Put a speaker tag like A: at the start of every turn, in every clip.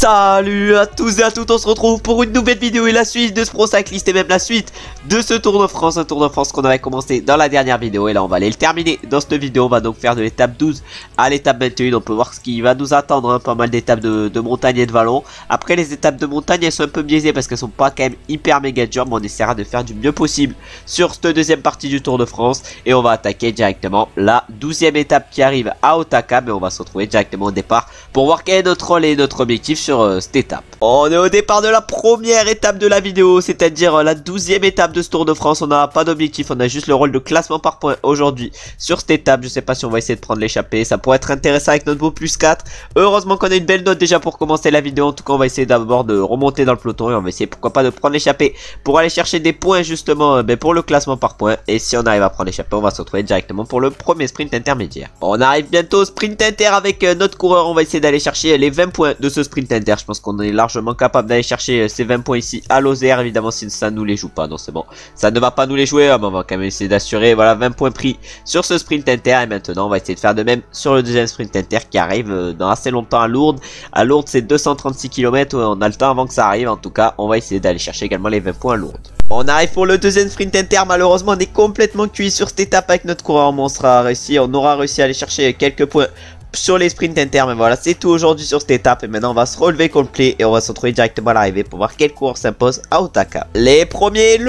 A: Salut à tous et à toutes, on se retrouve pour une nouvelle vidéo et la suite de ce Pro Cycliste et même la suite de ce Tour de France. Un Tour de France qu'on avait commencé dans la dernière vidéo et là on va aller le terminer. Dans cette vidéo on va donc faire de l'étape 12 à l'étape 21. On peut voir ce qui va nous attendre, hein. Pas mal d'étapes de montagne et de vallon. Après les étapes de montagne elles sont un peu biaisées parce qu'elles sont pas quand même hyper méga dures, mais on essaiera de faire du mieux possible sur cette deuxième partie du Tour de France. Et on va attaquer directement la 12e étape qui arrive à Otaka, mais on va se retrouver directement au départ pour voir quel est notre rôle et notre objectif sur cette étape. On est au départ de la première étape de la vidéo, c'est-à-dire la 12e étape de ce Tour de France. On n'a pas d'objectif, on a juste le rôle de classement par points aujourd'hui sur cette étape. Je sais pas si on va essayer de prendre l'échappée, ça pourrait être intéressant avec notre beau plus 4. Heureusement qu'on a une belle note déjà pour commencer la vidéo. En tout cas on va essayer d'abord de remonter dans le peloton et on va essayer pourquoi pas de prendre l'échappée pour aller chercher des points justement pour le classement par points. Et si on arrive à prendre l'échappée, on va se retrouver directement pour le premier sprint intermédiaire. On arrive bientôt au sprint inter avec notre coureur. On va essayer d'aller chercher les 20 points de ce sprint inter. Je pense qu'on est largement capable d'aller chercher ces 20 points ici à Lozère. Évidemment si ça nous les joue pas, non c'est bon, ça ne va pas nous les jouer, mais on va quand même essayer d'assurer. Voilà, 20 points pris sur ce sprint inter. Et maintenant on va essayer de faire de même sur le deuxième sprint inter qui arrive dans assez longtemps à Lourdes. À Lourdes c'est 236 km, on a le temps avant que ça arrive. En tout cas on va essayer d'aller chercher également les 20 points à Lourdes. On arrive pour le deuxième sprint inter. Malheureusement on est complètement cuit sur cette étape avec notre coureur, mais on aura réussi à aller chercher quelques points sur les sprints inter. Mais voilà, c'est tout aujourd'hui sur cette étape. Et maintenant on va se relever complet et on va se retrouver directement à l'arrivée pour voir quel coureur s'impose à Otaka. Le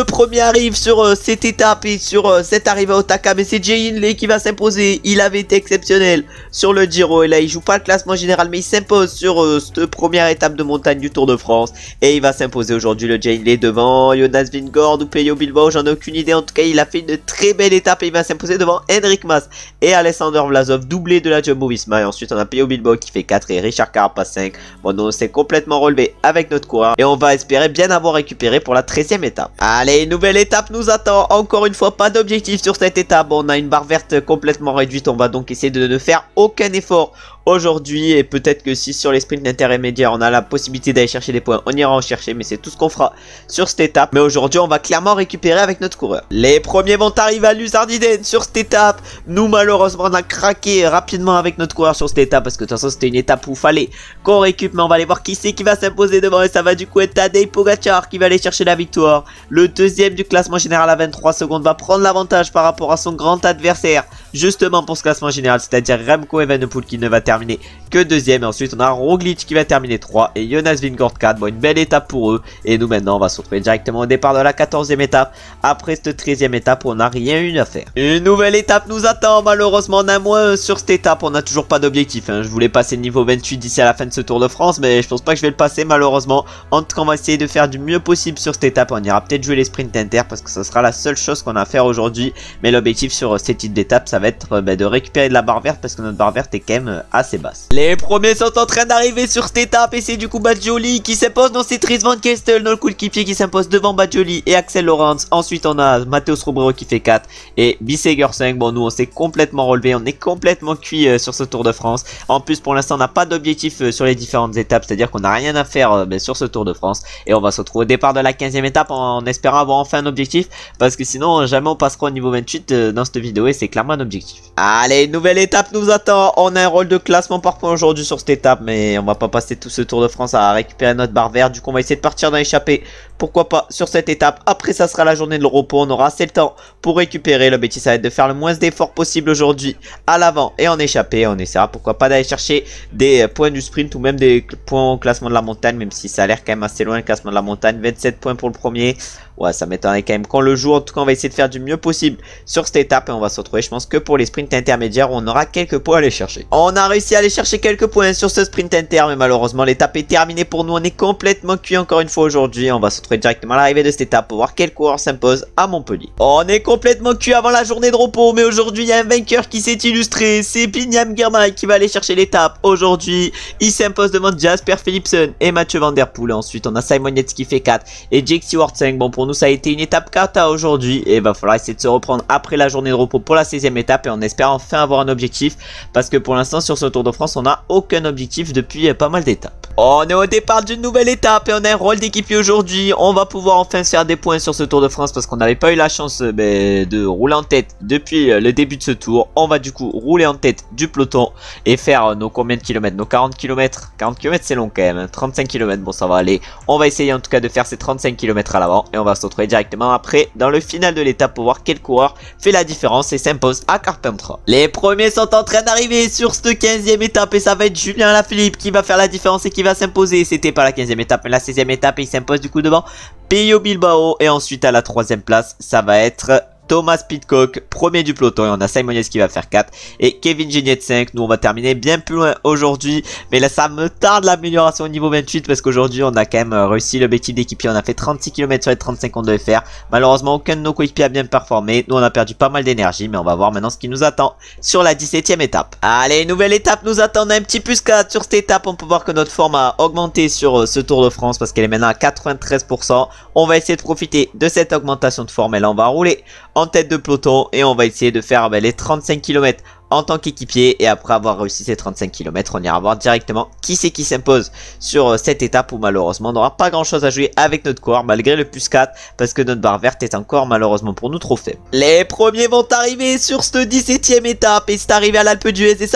A: premier arrive sur cette étape et sur cette arrivée à Otaka, mais c'est Jay Hindley qui va s'imposer. Il avait été exceptionnel sur le Giro et là il joue pas le classement général, mais il s'impose sur cette première étape de montagne du Tour de France. Et il va s'imposer aujourd'hui le Jay Hindley devant Jonas Vingegaard ou Pello Bilbao, j'en ai aucune idée. En tout cas il a fait une très belle étape et il va s'imposer devant Enric Mas et Alexander Vlasov, doublé de la Jumbo-Visma. Et ensuite on a Pello Bilbao qui fait 4 et Richard Carapaz 5. Bon, nous on s'est complètement relevé avec notre coureur et on va espérer bien avoir récupéré pour la 13e étape. Allez, nouvelle étape nous attend. Encore une fois pas d'objectif sur cette étape. Bon, on a une barre verte complètement réduite, on va donc essayer de ne faire aucun effort aujourd'hui. Et peut-être que si sur les sprints intermédiaires on a la possibilité d'aller chercher des points, on ira en chercher, mais c'est tout ce qu'on fera sur cette étape. Mais aujourd'hui on va clairement récupérer avec notre coureur. Les premiers vont arriver à Luzardinen sur cette étape. Nous malheureusement on a craqué rapidement avec notre coureur sur cette étape parce que de toute façon c'était une étape où il fallait qu'on récup. Mais on va aller voir qui c'est qui va s'imposer devant, et ça va du coup être Tadej Pogacar qui va aller chercher la victoire. Le deuxième du classement général à 23 secondes va prendre l'avantage par rapport à son grand adversaire justement pour ce classement général, c'est-à-dire Remco Evenepoel qui ne va terminer que deuxième. Et ensuite on a Roglic qui va terminer 3 et Jonas Vingegaard 4. Bon, une belle étape pour eux. Et nous maintenant on va se retrouver directement au départ de la 14e étape après cette 13e étape où on n'a rien eu à faire. Une nouvelle étape nous attend. Malheureusement on a moins sur cette étape, on n'a toujours pas d'objectif, hein. Je voulais passer le niveau 28 d'ici à la fin de ce Tour de France, mais je pense pas que je vais le passer malheureusement. En tout cas on va essayer de faire du mieux possible sur cette étape. On ira peut-être jouer les sprints inter parce que ce sera la seule chose qu'on a à faire aujourd'hui. Mais l'objectif sur ces types d'étapes ça va être de récupérer de la barre verte parce que notre barre verte est quand même assez basse. Les premiers sont en train d'arriver sur cette étape et c'est du coup Badjoli qui s'impose. Non, c'est Dries Van Kessel, notre coéquipier, qui s'impose devant Badjoli et Axel Lorentz. Ensuite on a Mateusz Roubrero qui fait 4 et Bissegger 5. Bon, nous on s'est complètement relevé, on est complètement cuit sur ce Tour de France. En plus pour l'instant on n'a pas d'objectif sur les différentes étapes, c'est à dire qu'on n'a rien à faire sur ce Tour de France. Et on va se retrouver au départ de la 15e étape en espérant avoir enfin un objectif, parce que sinon jamais on passera au niveau 28 dans cette vidéo et c'est clairement un objectif. Allez, nouvelle étape nous attend. On a un rôle de classement par points aujourd'hui sur cette étape, mais on va pas passer tout ce Tour de France à récupérer notre barre verte. Du coup on va essayer de partir dans l'échappée, pourquoi pas sur cette étape. Après ça sera la journée de repos, on aura assez le temps pour récupérer. L'objectif ça va être de faire le moins d'efforts possible aujourd'hui à l'avant et en échappée. On essaiera pourquoi pas d'aller chercher des points du sprint ou même des points au classement de la montagne, même si ça a l'air quand même assez loin le classement de la montagne. 27 points pour le premier, ouais ça m'étonnerait quand même qu'on le joue. En tout cas on va essayer de faire du mieux possible sur cette étape et on va se retrouver je pense que pour les sprints intermédiaires où on aura quelques points à aller chercher. On a réussi à aller chercher quelques points sur ce sprint inter, mais malheureusement l'étape est terminée pour nous. On est complètement cuit encore une fois aujourd'hui. On va se retrouver directement à l'arrivée de cette étape pour voir quel coureur s'impose à Montpellier. On est complètement cuit avant la journée de repos, mais aujourd'hui il y a un vainqueur qui s'est illustré, c'est Binyam Girmay qui va aller chercher l'étape. Aujourd'hui il s'impose devant Jasper Philipsen et Mathieu Van Der Poel. Ensuite on a Simon Yates qui fait 4 et Jake Stewart 5. Bon, pour nous ça a été une étape kata aujourd'hui et il va falloir essayer de se reprendre après la journée de repos pour la 16e étape et on espère enfin avoir un objectif, parce que pour l'instant sur ce Tour de France on n'a n'a aucun objectif depuis pas mal d'étapes. On est au départ d'une nouvelle étape et on a un rôle d'équipier aujourd'hui. On va pouvoir enfin faire des points sur ce Tour de France parce qu'on n'avait pas eu la chance de rouler en tête depuis le début de ce tour. On va du coup rouler en tête du peloton et faire nos combien de kilomètres? Nos 40 km. 40 km c'est long quand même, hein. 35 km, bon ça va aller. On va essayer en tout cas de faire ces 35 km à l'avant et on va se retrouver directement après dans le final de l'étape pour voir quel coureur fait la différence et s'impose à Carpentras. Les premiers sont en train d'arriver sur cette 15e étape et ça va être Julien Alaphilippe qui va faire la différence et qui va s'imposer. C'était pas la 15e étape mais la 16e étape et il s'impose du coup devant Pello Bilbao. Et ensuite à la 3e place ça va être Thomas Pidcock, premier du peloton, et on a Simon Yates qui va faire 4 et Kevin Geniet 5. Nous on va terminer bien plus loin aujourd'hui, mais là ça me tarde l'amélioration au niveau 28 parce qu'aujourd'hui on a quand même réussi l'objectif d'équipier. On a fait 36 km sur les 35 qu'on devait faire. Malheureusement aucun de nos coéquipiers a bien performé. Nous on a perdu pas mal d'énergie, mais on va voir maintenant ce qui nous attend sur la 17e étape. Allez, nouvelle étape nous attend. On a un petit plus 4 sur cette étape. On peut voir que notre forme a augmenté sur ce Tour de France parce qu'elle est maintenant à 93%. On va essayer de profiter de cette augmentation de forme et là on va rouler en tête de peloton et on va essayer de faire les 35 km en tant qu'équipier. Et après avoir réussi ces 35 km, on ira voir directement qui c'est qui s'impose sur cette étape où malheureusement on n'aura pas grand chose à jouer avec notre coureur malgré le plus 4 parce que notre barre verte est encore malheureusement pour nous trop faible. Les premiers vont arriver sur cette 17e étape et c'est arrivé à l'Alpe d'Huez et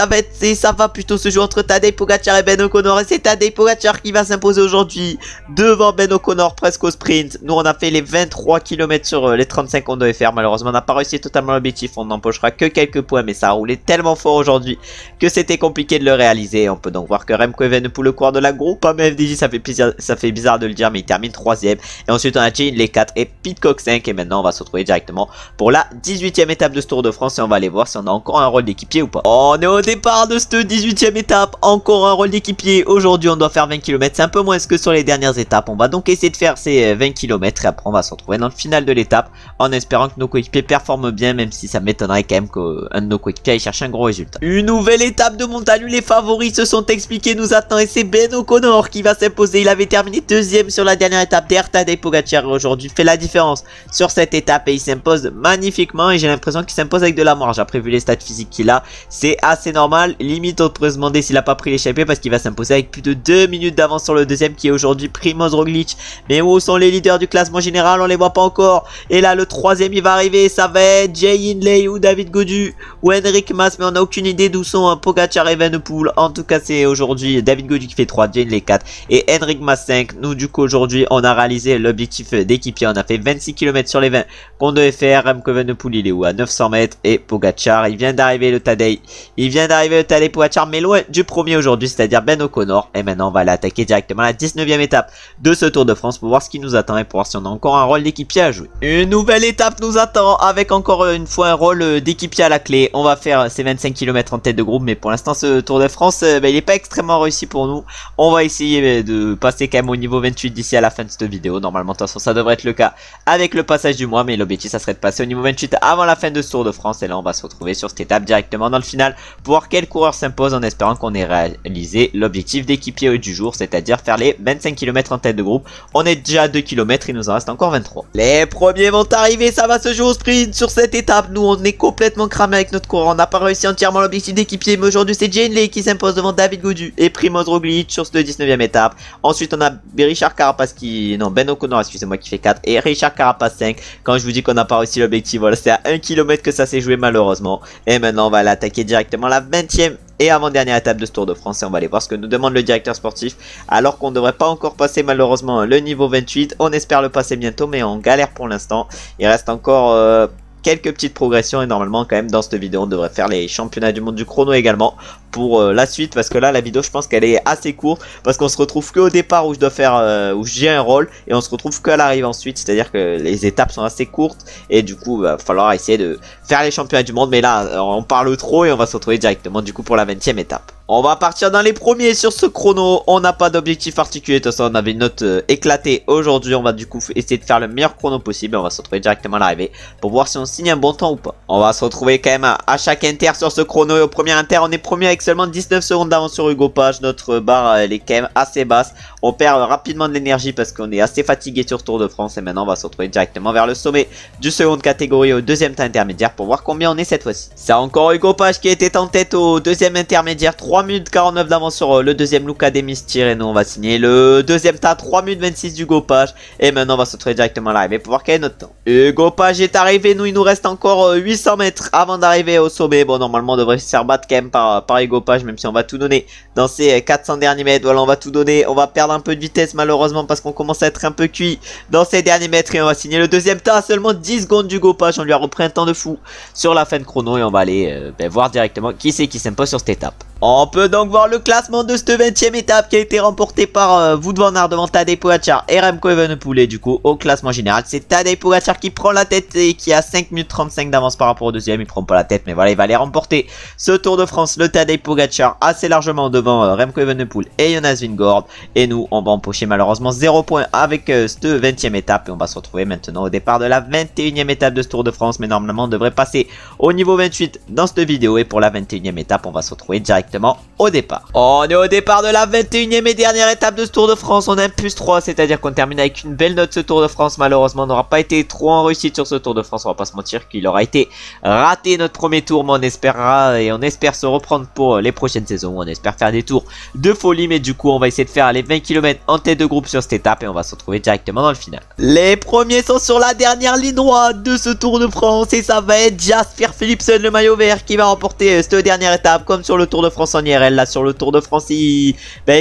A: ça va plutôt se jouer entre Tadej Pogacar et Ben O'Connor et c'est Tadej Pogacar qui va s'imposer aujourd'hui devant Ben O'Connor presque au sprint. Nous on a fait les 23 km sur les 35 qu'on devait faire. Malheureusement on n'a pas réussi totalement l'objectif, on n'empochera que quelques points mais ça a roulé tellement fort aujourd'hui que c'était compliqué de le réaliser. On peut donc voir que Remco Evenepoel, le coureur de la groupe FDJ, ça fait bizarre de le dire mais il termine 3ème. Et ensuite on a Jane les 4 et Pidcock 5 et maintenant on va se retrouver directement pour la 18e étape de ce Tour de France et on va aller voir si on a encore un rôle d'équipier ou pas. On est au départ de cette 18e étape, encore un rôle d'équipier. Aujourd'hui on doit faire 20 km, c'est un peu moins que sur les dernières étapes. On va donc essayer de faire ces 20 km et après on va se retrouver dans le final de l'étape en espérant que nos coéquipiers performent bien, même si ça m'étonnerait quand même qu'un de nos coéquipiers aille chercher un gros résultat. Une nouvelle étape de montagne, les favoris se sont expliqués, nous attend et c'est Ben O'Connor qui va s'imposer. Il avait terminé 2ème sur la dernière étape derrière Tadej Pogacar et aujourd'hui fait la différence sur cette étape et il s'impose magnifiquement et j'ai l'impression qu'il s'impose avec de la marge. Après vu les stats physiques qu'il a, c'est assez normal. Limite on pourrait se demander s'il a pas pris l'échappée parce qu'il va s'imposer avec plus de 2 minutes d'avance sur le deuxième qui est aujourd'hui Primoz Roglic. Mais où sont les leaders du classement général? On les voit pas encore. Et là le 3ème il va arriver, ça va être Jay Hindley ou David Gaudu ou Enric Mas, mais on a aucune idée d'où sont Pogacar et Evenepoel. En tout cas c'est aujourd'hui David Gaudu qui fait 3, Jane les 4 et Enric Mas 5. Nous du coup aujourd'hui on a réalisé l'objectif d'équipier. On a fait 26 km sur les 20 qu'on devait faire. Remco Evenepoel il est où? À 900 mètres et Pogacar il vient d'arriver le Tadej. Il vient d'arriver le Tadej Pogacar mais loin du premier aujourd'hui, c'est-à-dire Ben O'Connor. Et maintenant on va aller attaquer directement la 19e étape de ce Tour de France pour voir ce qui nous attend et pour voir si on a encore un rôle d'équipier à jouer. Une nouvelle étape nous attend avec encore une fois un rôle d'équipier à la clé. On va faire ces 25 km en tête de groupe mais pour l'instant ce Tour de France il n'est pas extrêmement réussi pour nous. On va essayer de passer quand même au niveau 28 d'ici à la fin de cette vidéo. Normalement de toute façon ça devrait être le cas avec le passage du mois, mais l'objectif ça serait de passer au niveau 28 avant la fin de ce Tour de France et là on va se retrouver sur cette étape directement dans le final pour voir quel coureur s'impose en espérant qu'on ait réalisé l'objectif d'équipier du jour, c'est-à-dire faire les 25 km en tête de groupe. On est déjà à 2 km, il nous en reste encore 23. Les premiers vont arriver, ça va se jouer au sprint sur cette étape. Nous on est complètement cramé avec notre coureur, on n'a pas réussi entièrement l'objectif d'équipier, mais aujourd'hui c'est Jane Lay qui s'impose devant David Gaudu et Primoz Roglic sur cette 19e étape. Ensuite on a Richard Carapaz Ben O'Connor excusez-moi qui fait 4 et Richard Carapaz 5. Quand je vous dis qu'on n'a pas réussi l'objectif, voilà, c'est à 1 km que ça s'est joué malheureusement. Et maintenant on va aller attaquer directement la 20e et avant-dernière étape de ce Tour de France et on va aller voir ce que nous demande le directeur sportif alors qu'on ne devrait pas encore passer malheureusement le niveau 28. On espère le passer bientôt mais on galère pour l'instant. Il reste encore quelques petites progressions et normalement quand même dans cette vidéo on devrait faire les championnats du monde du chrono également pour la suite parce que là la vidéo je pense qu'elle est assez courte parce qu'on se retrouve que au départ où je dois faire où j'ai un rôle et on se retrouve que à l'arrivée ensuite, c'est à dire que les étapes sont assez courtes et du coup va falloir essayer de faire les championnats du monde, mais là on parle trop et on va se retrouver directement du coup pour la 20e étape. On va partir dans les premiers sur ce chrono. On n'a pas d'objectif particulier. De toute façon, on avait une note éclatée aujourd'hui. On va du coup essayer de faire le meilleur chrono possible. On va se retrouver directement à l'arrivée pour voir si on signe un bon temps ou pas. On va se retrouver quand même à chaque inter sur ce chrono. Et au premier inter, on est premier avec seulement 19 secondes d'avance sur Hugo Page. Notre barre, elle est quand même assez basse. On perd rapidement de l'énergie parce qu'on est assez fatigué sur Tour de France. Et maintenant, on va se retrouver directement vers le sommet du seconde catégorie au deuxième temps intermédiaire pour voir combien on est cette fois-ci. C'est encore Hugo Page qui était en tête au deuxième intermédiaire. 3 3 minutes 49 d'avance sur le deuxième Luca Demistir. Et nous on va signer le deuxième tas, 3 minutes 26 d'Hugo Page. Et maintenant on va se retrouver directement à l'arrivée pour voir quel est notre temps. Hugo Page est arrivé, nous il nous reste encore 800 mètres avant d'arriver au sommet. Bon normalement on devrait se faire battre quand même par Hugo Page, même si on va tout donner dans ces 400 derniers mètres. Voilà, on va tout donner, on va perdre un peu de vitesse malheureusement parce qu'on commence à être un peu cuit dans ces derniers mètres. Et on va signer le deuxième tas, seulement 10 secondes d'Hugo Page. On lui a repris un temps de fou sur la fin de chrono et on va aller voir directement qui c'est qui s'impose sur cette étape. On peut donc voir le classement de cette 20e étape qui a été remportée par Wout van Aert devant Tadej Pogacar et Remco Evenepoel. Et du coup au classement général c'est Tadej Pogacar qui prend la tête et qui a 5 minutes 35 d'avance par rapport au deuxième. Il prend pas la tête mais voilà, il va aller remporter ce Tour de France, le Tadej Pogacar assez largement devant Remco Evenepoel et Jonas Vingegaard. Et nous on va empocher malheureusement 0 points avec cette 20e étape. Et on va se retrouver maintenant au départ de la 21e étape de ce Tour de France. Mais normalement on devrait passer au niveau 28 dans cette vidéo. Et pour la 21e étape on va se retrouver directement au départ. On est au départ de la 21e et dernière étape de ce Tour de France. On a un +3, c'est-à-dire qu'on termine avec une belle note ce Tour de France. Malheureusement on n'aura pas été trop en réussite sur ce Tour de France. On va pas se mentir qu'il aura été raté notre premier tour. Mais on espérera et on espère se reprendre pour les prochaines saisons. On espère faire des tours de folie. Mais du coup on va essayer de faire les 20 km en tête de groupe sur cette étape. Et on va se retrouver directement dans le final. Les premiers sont sur la dernière ligne droite de ce Tour de France. Et ça va être Jasper Philipsen, le maillot vert, qui va remporter cette dernière étape. Comme sur le Tour de France en IRL. Là sur le Tour de France il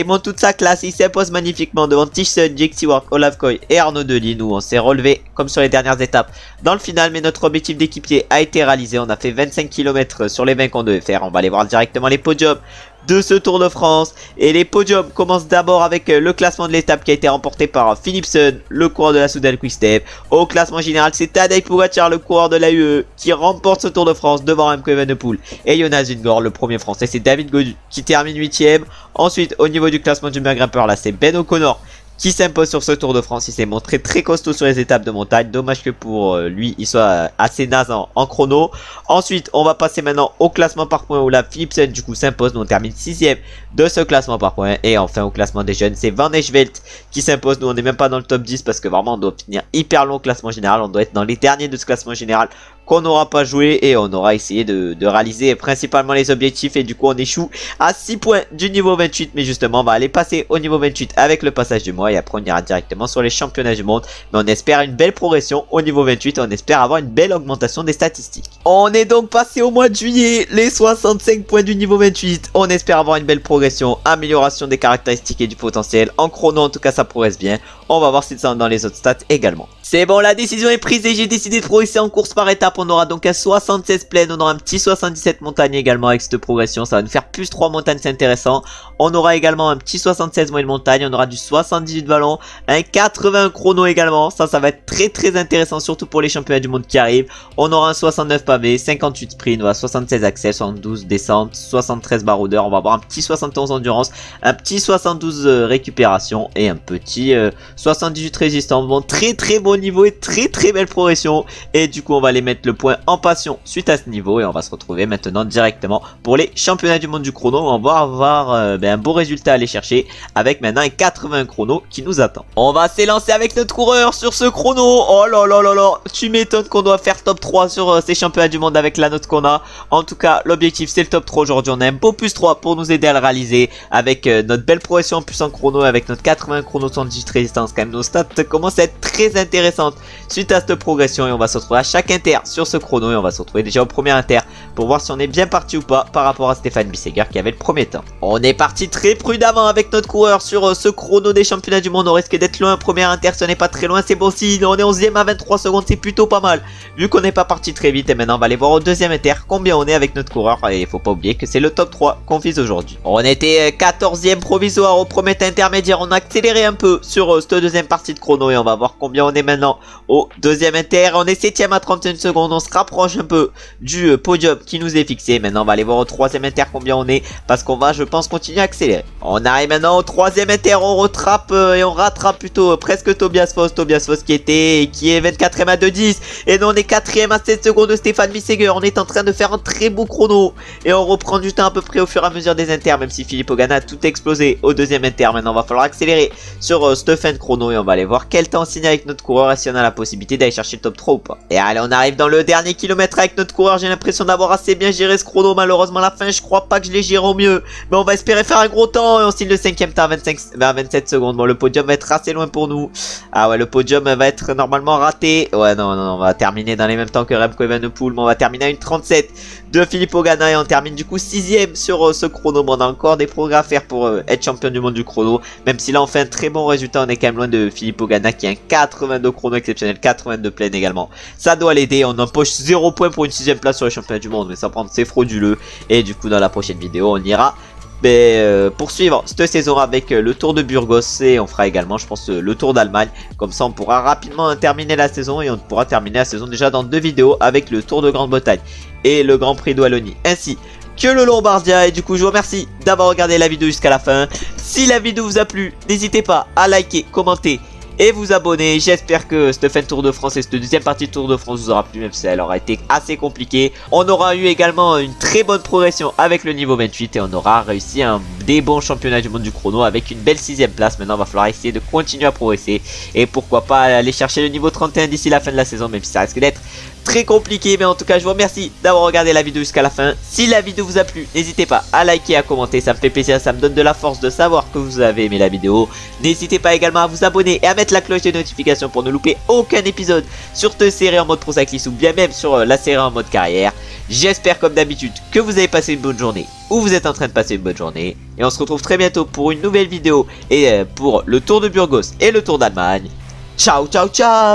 A: monte toute sa classe. Il s'impose magnifiquement devant Thyssen, Jake Stewart, Olaf Koy et Arnaud Delis. Nous on s'est relevé comme sur les dernières étapes dans le final. Mais notre objectif d'équipier a été réalisé. On a fait 25 km sur les 20 qu'on devait faire. On va aller voir directement les podiums de ce Tour de France. Et les podiums commencent d'abord avec le classement de l'étape qui a été remporté par Philipsen, le coureur de la Soudal Quick-Step. Au classement général c'est Tadej Pogacar, le coureur de l'AUE, qui remporte ce Tour de France devant Remco Evenepoel et Jonas Vingegaard. Le premier français c'est David Gaudu qui termine 8ème. Ensuite au niveau du classement du meilleur grimpeur, là c'est Ben O'Connor qui s'impose sur ce Tour de France. Il s'est montré très costaud sur les étapes de montagne. Dommage que pour lui il soit assez naze en chrono. Ensuite on va passer maintenant au classement par points où la Philipsen du coup s'impose. Nous on termine 6ème de ce classement par points. Et enfin au classement des jeunes c'est Van Aertsveld qui s'impose. Nous on n'est même pas dans le top 10 parce que vraiment on doit finir hyper long au classement général. On doit être dans les derniers de ce classement général qu'on n'aura pas joué. Et on aura essayé de réaliser principalement les objectifs. Et du coup on échoue à 6 points du niveau 28. Mais justement on va aller passer au niveau 28 avec le passage du mois. Et après on ira directement sur les championnats du monde. Mais on espère une belle progression au niveau 28. Et on espère avoir une belle augmentation des statistiques. On est donc passé au mois de juillet. Les 65 points du niveau 28. On espère avoir une belle progression, amélioration des caractéristiques et du potentiel. En chrono en tout cas ça progresse bien. On va voir si ça dans les autres stats également. C'est bon, la décision est prise et j'ai décidé de progresser en course par étape. On aura donc un 76 plaine, on aura un petit 77 montagne également avec cette progression. Ça va nous faire +3 montagnes, c'est intéressant. On aura également un petit 76 moyenne montagne. On aura du 78 ballon, un 80 chrono également. Ça va être très intéressant, surtout pour les championnats du monde qui arrivent. On aura un 69 pavé, 58 sprint, on aura 76 accès, 72 descente, 73 baroudeur. On va avoir un petit 71 endurance, un petit 72 récupération et un petit 78 résistant. Bon, très bon niveau et très belle progression. Et du coup on va aller mettre le point en passion suite à ce niveau. Et on va se retrouver maintenant directement pour les championnats du monde du chrono. On va avoir un beau résultat à aller chercher avec maintenant un 80 chrono qui nous attend. On va s'élancer avec notre coureur sur ce chrono. Oh là là, tu m'étonnes qu'on doit faire top 3 sur ces championnats du monde avec la note qu'on a. En tout cas l'objectif c'est le top 3 aujourd'hui. On a un beau +3 pour nous aider à le réaliser avec notre belle progression en plus en chrono, avec notre 80 chrono 78 résistance. Quand même nos stats commencent à être très intéressantes suite à cette progression. Et on va se retrouver à chaque inter sur ce chrono. Et on va se retrouver déjà au premier inter pour voir si on est bien parti ou pas par rapport à Stéphane Bisseguer qui avait le premier temps. On est parti très prudemment avec notre coureur sur ce chrono des championnats du monde. On risque d'être loin, premier inter, ce n'est pas très loin, c'est bon signe. On est 11ème à 23 secondes, c'est plutôt pas mal vu qu'on n'est pas parti très vite. Et maintenant on va aller voir au deuxième inter combien on est avec notre coureur. Et il faut pas oublier que c'est le top 3 qu'on vise aujourd'hui. On était 14ème provisoire au premier intermédiaire. On a accéléré un peu sur cette deuxième partie de chrono. Et on va voir combien on est maintenant au deuxième inter. On est 7ème à 31 secondes. On se rapproche un peu du podium qui nous est fixé. Maintenant on va aller voir au troisième inter combien on est, parce qu'on va, je pense, continuer à accélérer. On arrive maintenant au troisième inter. On rattrape plutôt presque Tobias Foss qui est 24ème à 2,10. Et nous on est 4ème à 7 secondes de Stéphane Bisseguer. On est en train de faire un très beau chrono et on reprend du temps à peu près au fur et à mesure des inters, même si Filippo Ganna a tout explosé au deuxième inter. Maintenant on va falloir accélérer sur cette fin de chrono et on va aller voir quel temps on signe avec notre coureur et si on a la possibilité d'aller chercher le top 3 ou pas. Et allez, on arrive dans le dernier kilomètre avec notre coureur. J'ai l'impression d'avoir assez bien géré ce chrono. Malheureusement, à la fin, je crois pas que je l'ai géré au mieux. Mais on va espérer faire un gros temps. Et on signe le 5ème temps à 27 secondes. Bon, le podium va être assez loin pour nous. Ah ouais, le podium va être normalement raté. Ouais, non, on va terminer dans les mêmes temps que Remco Evenepoel. Mais on va terminer à une 37 de Filippo Ganna. Et on termine du coup 6ème sur ce chrono. Bon, on a encore des progrès à faire pour être champion du monde du chrono. Même si là, on fait un très bon résultat. On est quand même loin de Filippo Ganna qui a un 82 chrono exceptionnel. 82 pleine également. Ça doit l'aider. On empoche 0 points pour une 6ème place sur les championnats du monde. Mais ça prend, c'est frauduleux. Et du coup, dans la prochaine vidéo, on ira poursuivre cette saison avec le Tour de Burgos et on fera également je pense le Tour d'Allemagne. Comme ça on pourra rapidement terminer la saison et on pourra terminer la saison déjà dans 2 vidéos avec le Tour de Grande-Bretagne et le Grand Prix de Wallonie ainsi que le Lombardia. Et du coup je vous remercie d'avoir regardé la vidéo jusqu'à la fin. Si la vidéo vous a plu, n'hésitez pas à liker, commenter et vous abonner. J'espère que cette fin de Tour de France et cette deuxième partie de Tour de France vous aura plu, même si elle aura été assez compliquée. On aura eu également une très bonne progression avec le niveau 28 et on aura réussi des bons championnats du monde du chrono avec une belle 6ème place. Maintenant il va falloir essayer de continuer à progresser et pourquoi pas aller chercher le niveau 31 d'ici la fin de la saison, même si ça risque d'être très compliqué. Mais en tout cas je vous remercie d'avoir regardé la vidéo jusqu'à la fin. Si la vidéo vous a plu, n'hésitez pas à liker, à commenter, ça me fait plaisir, ça me donne de la force de savoir que vous avez aimé la vidéo. N'hésitez pas également à vous abonner et à mettre la cloche de notification pour ne louper aucun épisode sur cette série en mode pro cycliste ou bien même sur la série en mode carrière. J'espère comme d'habitude que vous avez passé une bonne journée ou vous êtes en train de passer une bonne journée. Et on se retrouve très bientôt pour une nouvelle vidéo et pour le Tour de Burgos et le Tour d'Allemagne. Ciao ciao ciao.